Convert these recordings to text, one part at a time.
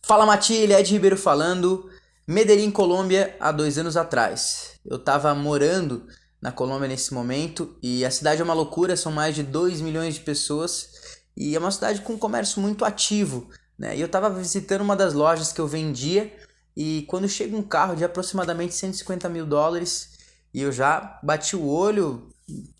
Fala Matilha, Ed Ribeiro falando, Medellín, Colômbia, há 2 anos atrás. Eu estava morando na Colômbia nesse momento e a cidade é uma loucura, são mais de 2 milhões de pessoas e é uma cidade com um comércio muito ativo, né? E eu estava visitando uma das lojas que eu vendia e quando chega um carro de aproximadamente 150 mil dólares e eu já bati o olho,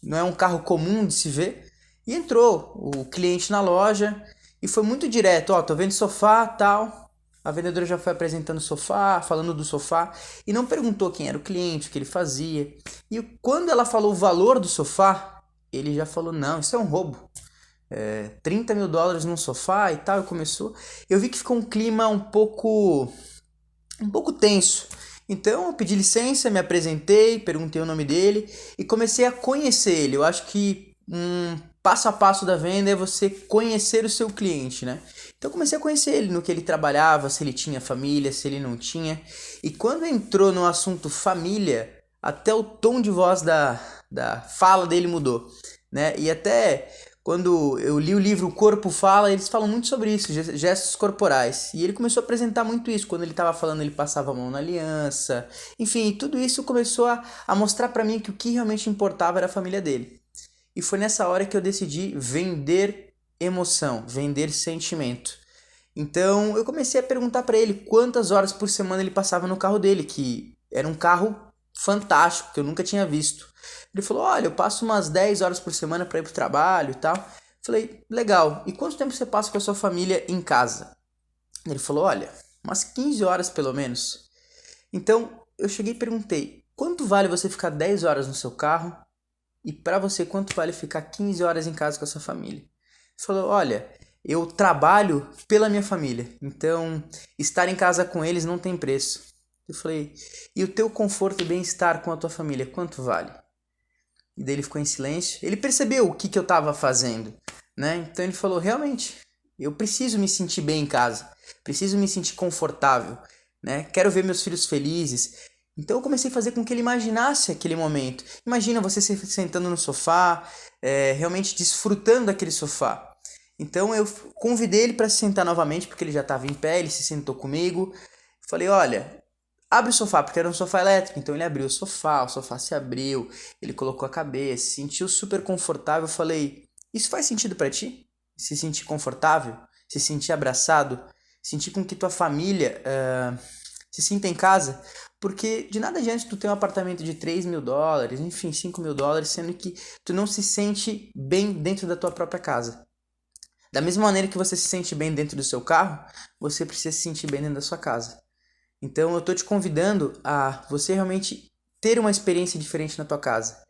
não é um carro comum de se ver, e entrou o cliente na loja e foi muito direto, ó, tô vendo sofá, tal. A vendedora já foi apresentando o sofá, falando do sofá e não perguntou quem era o cliente, o que ele fazia. E quando ela falou o valor do sofá, ele já falou: não, isso é um roubo. 30 mil dólares num sofá e tal. E começou. Eu vi que ficou um clima um pouco tenso. Então eu pedi licença, me apresentei, perguntei o nome dele e comecei a conhecer ele. Eu acho que um passo a passo da venda é você conhecer o seu cliente, né? Então eu comecei a conhecer ele, no que ele trabalhava, se ele tinha família, se ele não tinha. E quando entrou no assunto família, até o tom de voz da fala dele mudou, né? E até quando eu li o livro O Corpo Fala, eles falam muito sobre isso, gestos corporais. E ele começou a apresentar muito isso. Quando ele estava falando, ele passava a mão na aliança. Enfim, tudo isso começou a mostrar para mim que o que realmente importava era a família dele. E foi nessa hora que eu decidi vender emoção, vender sentimento. Então eu comecei a perguntar para ele quantas horas por semana ele passava no carro dele, que era um carro fantástico, que eu nunca tinha visto. Ele falou: olha, eu passo umas 10 horas por semana para ir pro trabalho e tal. Falei: legal, e quanto tempo você passa com a sua família em casa? Ele falou: olha, umas 15 horas pelo menos. Então eu cheguei e perguntei: quanto vale você ficar 10 horas no seu carro? E para você, quanto vale ficar 15 horas em casa com a sua família? Ele falou: olha, eu trabalho pela minha família, então estar em casa com eles não tem preço. Eu falei: e o teu conforto e bem-estar com a tua família, quanto vale? E daí ele ficou em silêncio. Ele percebeu o que eu estava fazendo, né? Então ele falou: realmente, eu preciso me sentir bem em casa, preciso me sentir confortável, né? Quero ver meus filhos felizes. Então eu comecei a fazer com que ele imaginasse aquele momento. Imagina você se sentando no sofá, realmente desfrutando daquele sofá. Então eu convidei ele para se sentar novamente, porque ele já estava em pé, ele se sentou comigo. Falei: olha, abre o sofá, porque era um sofá elétrico. Então ele abriu o sofá se abriu, ele colocou a cabeça, se sentiu super confortável. Eu falei: isso faz sentido para ti? Se sentir confortável? Se sentir abraçado? Sentir com que tua família se sinta em casa? Porque de nada adianta tu ter um apartamento de 3 mil dólares, enfim, 5 mil dólares, sendo que tu não se sente bem dentro da tua própria casa. Da mesma maneira que você se sente bem dentro do seu carro, você precisa se sentir bem dentro da sua casa. Então eu estou te convidando a você realmente ter uma experiência diferente na tua casa.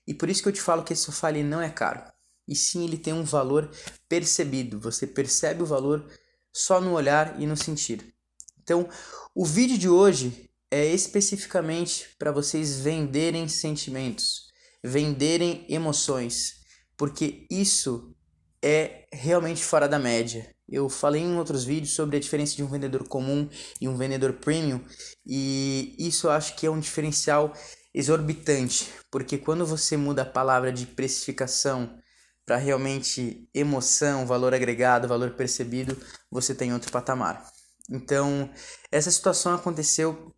E por isso que eu te falo que esse sofá ele não é caro. E sim, ele tem um valor percebido. Você percebe o valor só no olhar e no sentir. Então, o vídeo de hoje é especificamente para vocês venderem sentimentos, venderem emoções, porque isso é realmente fora da média. Eu falei em outros vídeos sobre a diferença de um vendedor comum e um vendedor premium, e isso eu acho que é um diferencial exorbitante, porque quando você muda a palavra de precificação para realmente emoção, valor agregado, valor percebido, você tem outro patamar. Então, essa situação aconteceu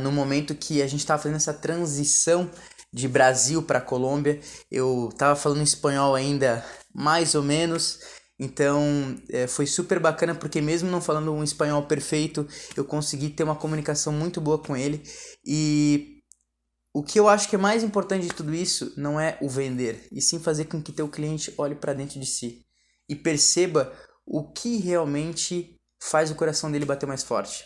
no momento que a gente estava fazendo essa transição de Brasil para Colômbia. Eu estava falando espanhol ainda, mais ou menos. Então foi super bacana porque mesmo não falando um espanhol perfeito, eu consegui ter uma comunicação muito boa com ele. E o que eu acho que é mais importante de tudo isso não é o vender, e sim fazer com que teu cliente olhe para dentro de si e perceba o que realmente faz o coração dele bater mais forte.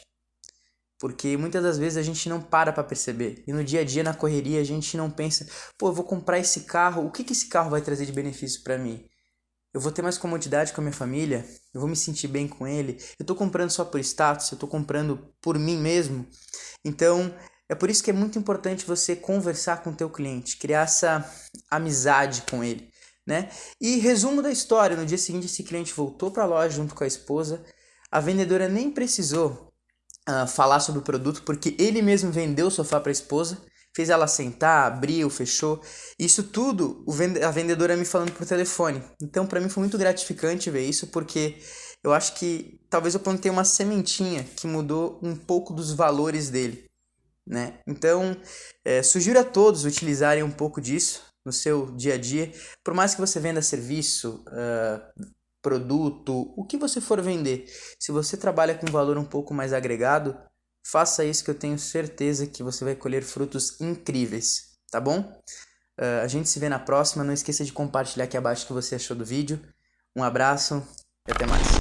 Porque muitas das vezes a gente não para perceber. E no dia a dia, na correria, a gente não pensa: pô, eu vou comprar esse carro, o que esse carro vai trazer de benefício para mim? Eu vou ter mais comodidade com a minha família? Eu vou me sentir bem com ele? Eu tô comprando só por status? Eu tô comprando por mim mesmo? Então, é por isso que é muito importante você conversar com o teu cliente, criar essa amizade com ele, né? E resumo da história: no dia seguinte esse cliente voltou para a loja junto com a esposa. A vendedora nem precisou falar sobre o produto, porque ele mesmo vendeu o sofá para a esposa, fez ela sentar, abriu, fechou. Isso tudo a vendedora me falando por telefone. Então, para mim foi muito gratificante ver isso, porque eu acho que talvez eu plantei uma sementinha que mudou um pouco dos valores dele, né? Então, sugiro a todos utilizarem um pouco disso no seu dia a dia. Por mais que você venda serviço, produto, o que você for vender, se você trabalha com valor um pouco mais agregado, faça isso que eu tenho certeza que você vai colher frutos incríveis, tá bom? A gente se vê na próxima. Não esqueça de compartilhar aqui abaixo o que você achou do vídeo. Um abraço e até mais.